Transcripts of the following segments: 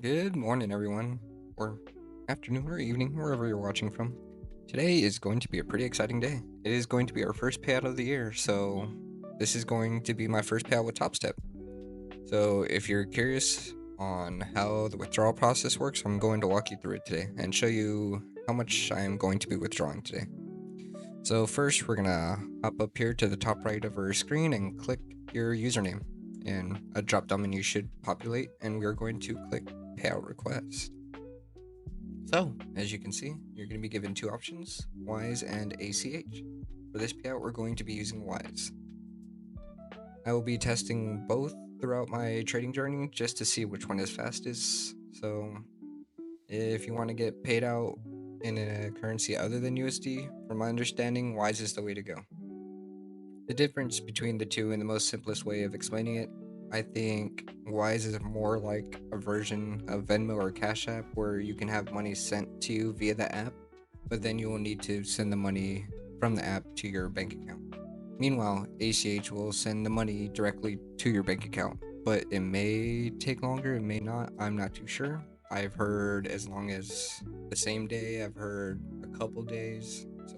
Good morning, everyone, or afternoon or evening, wherever you're watching from. Today is going to be a pretty exciting day. It is going to be our first payout of the year, so this is going to be my first payout with Topstep. So if you're curious on how the withdrawal process works, I'm going to walk you through it today and show you how much I am going to be withdrawing today. So first, we're gonna hop up here to the top right of our screen and click your username, and a drop-down menu should populate, and we're going to click Payout Request. So, as you can see, you're going to be given two options, Wise and ACH. For this payout, we're going to be using Wise. I will be testing both throughout my trading journey just to see which one is fastest. So, if you want to get paid out in a currency other than USD, from my understanding, Wise is the way to go. The difference between the two, in the most simplest way of explaining it, I think Wise is more like a version of Venmo or Cash App where you can have money sent to you via the app, but then you will need to send the money from the app to your bank account. Meanwhile, ACH will send the money directly to your bank account, but it may take longer, it may not, I'm not too sure. I've heard as long as the same day, I've heard a couple days, so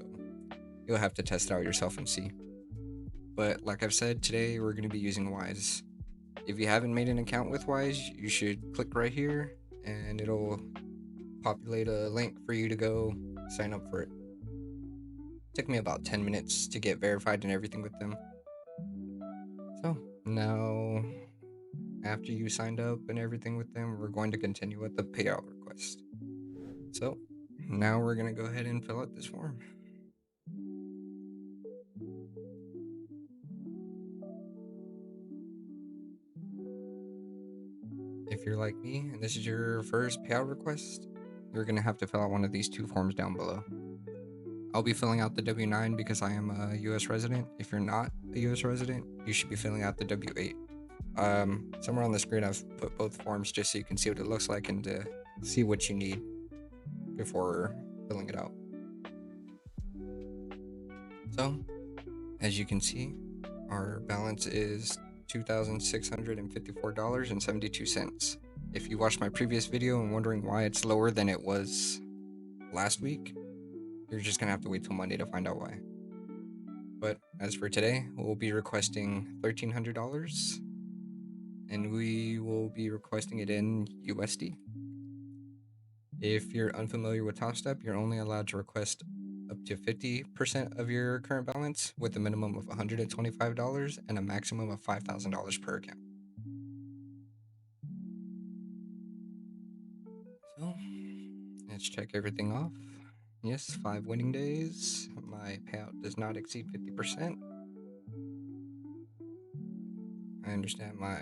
you'll have to test it out yourself and see. But like I've said, today we're going to be using Wise. If you haven't made an account with Wise, you should click right here and it'll populate a link for you to go sign up for it. Took me about 10 minutes to get verified and everything with them. So now, after you signed up and everything with them, we're going to continue with the payout request. So now we're going to go ahead and fill out this form. If you're like me and this is your first payout request, you're going to have to fill out one of these two forms down below. I'll be filling out the W-9 because I am a US resident. If you're not a US resident, you should be filling out the W-8. Somewhere on the screen I've put both forms just so you can see what it looks like and to see what you need before filling it out. So, as you can see, our balance is $2,654.72. If you watched my previous video and wondering why it's lower than it was last week, you're just gonna have to wait till Monday to find out why. But as for today, we'll be requesting $1,300 and we will be requesting it in USD. If you're unfamiliar with Topstep, you're only allowed to request up to 50% of your current balance with a minimum of $125 and a maximum of $5,000 per account. So let's check everything off. Yes, 5 winning days. My payout does not exceed 50%. I understand my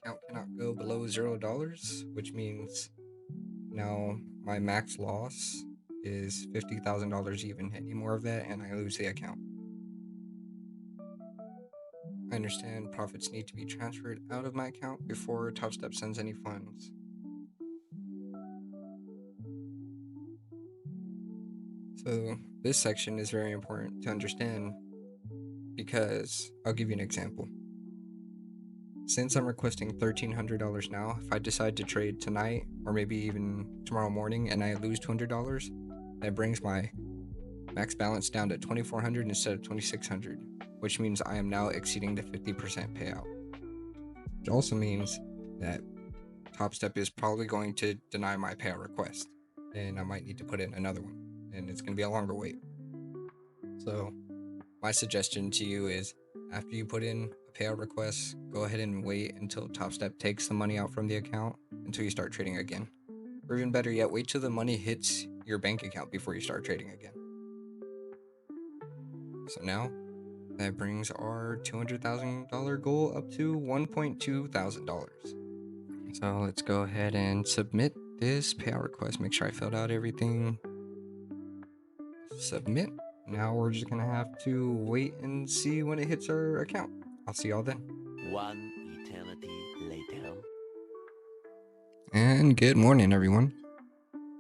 account cannot go below $0, which means now my max loss is $50,000 even. Any more of that and I lose the account. I understand profits need to be transferred out of my account before Topstep sends any funds. So this section is very important to understand because I'll give you an example. Since I'm requesting $1,300 now, if I decide to trade tonight or maybe even tomorrow morning and I lose $200, that brings my max balance down to $2,400 instead of $2,600, which means I am now exceeding the 50% payout. Which also means that Topstep is probably going to deny my payout request, and I might need to put in another one, and it's going to be a longer wait. So my suggestion to you is after you put in a payout request, go ahead and wait until Topstep takes the money out from the account until you start trading again. Or even better yet, wait till the money hits your bank account before you start trading again. So now that brings our $200,000 goal up to $1.2 thousand. So let's go ahead and submit this payout request. Make sure I filled out everything. Submit. Now we're just gonna have to wait and see when it hits our account. I'll see y'all then. One eternity later. And good morning, everyone.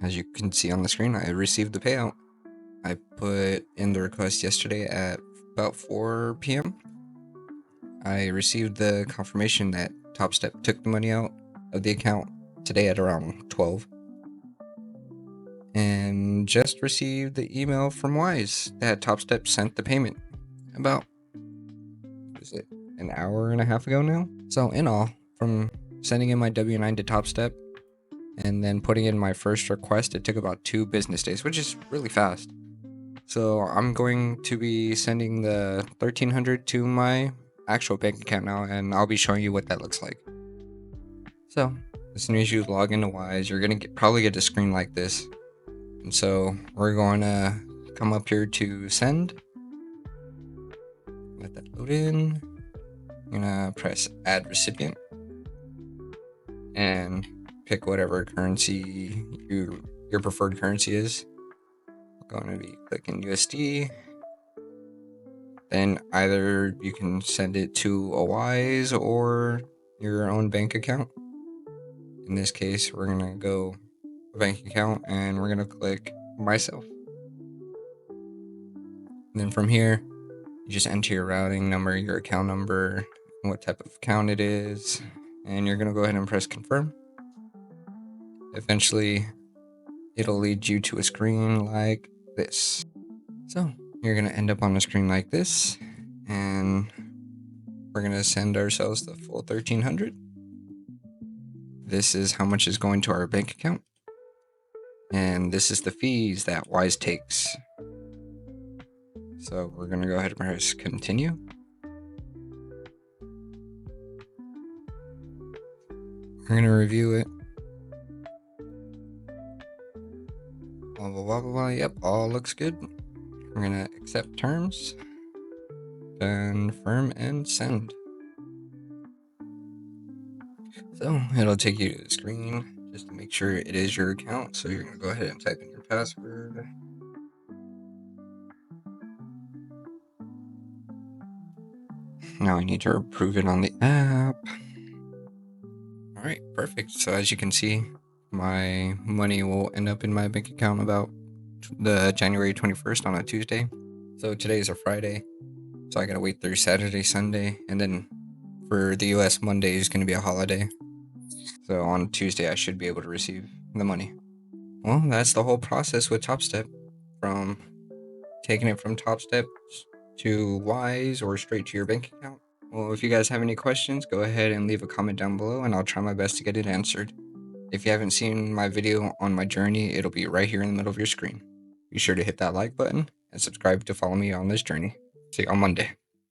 As you can see on the screen, I received the payout. I put in the request yesterday at about 4 p.m. I received the confirmation that Topstep took the money out of the account today at around 12. And just received the email from Wise that Topstep sent the payment about, is it an hour and a half ago now? So in all, from sending in my W-9 to Topstep and then putting in my first request, it took about 2 business days, which is really fast. So I'm going to be sending the $1,300 to my actual bank account now, and I'll be showing you what that looks like. So as soon as you log into Wise, you're gonna probably get a screen like this. And so we're going to come up here to send. Let that load in. I'm gonna press add recipient and pick whatever currency your preferred currency is. I'm going to be clicking USD. Then either you can send it to a Wise or your own bank account. In this case, we're gonna go bank account and we're gonna click myself. And then from here, you just enter your routing number, your account number, what type of account it is, and you're gonna go ahead and press confirm. Eventually, it'll lead you to a screen like this. So you're gonna end up on a screen like this, and we're gonna send ourselves the full 1,300. This is how much is going to our bank account, and this is the fees that Wise takes. So we're gonna go ahead and press continue. We're gonna review it. Blah blah blah blah blah. Yep, all looks good. We're gonna accept terms, confirm, and send. So it'll take you to the screen just to make sure it is your account. So you're gonna go ahead and type in your password. Now I need to approve it on the app. All right, perfect. So as you can see, my money will end up in my bank account about the January 21st on a Tuesday. So today is a Friday, so I gotta wait through Saturday, Sunday, and then for the US, Monday is gonna be a holiday. So on Tuesday, I should be able to receive the money. Well, that's the whole process with Topstep, from taking it from Topstep to Wise or straight to your bank account. Well, if you guys have any questions, go ahead and leave a comment down below and I'll try my best to get it answered. If you haven't seen my video on my journey, it'll be right here in the middle of your screen. Be sure to hit that like button and subscribe to follow me on this journey. See you on Monday.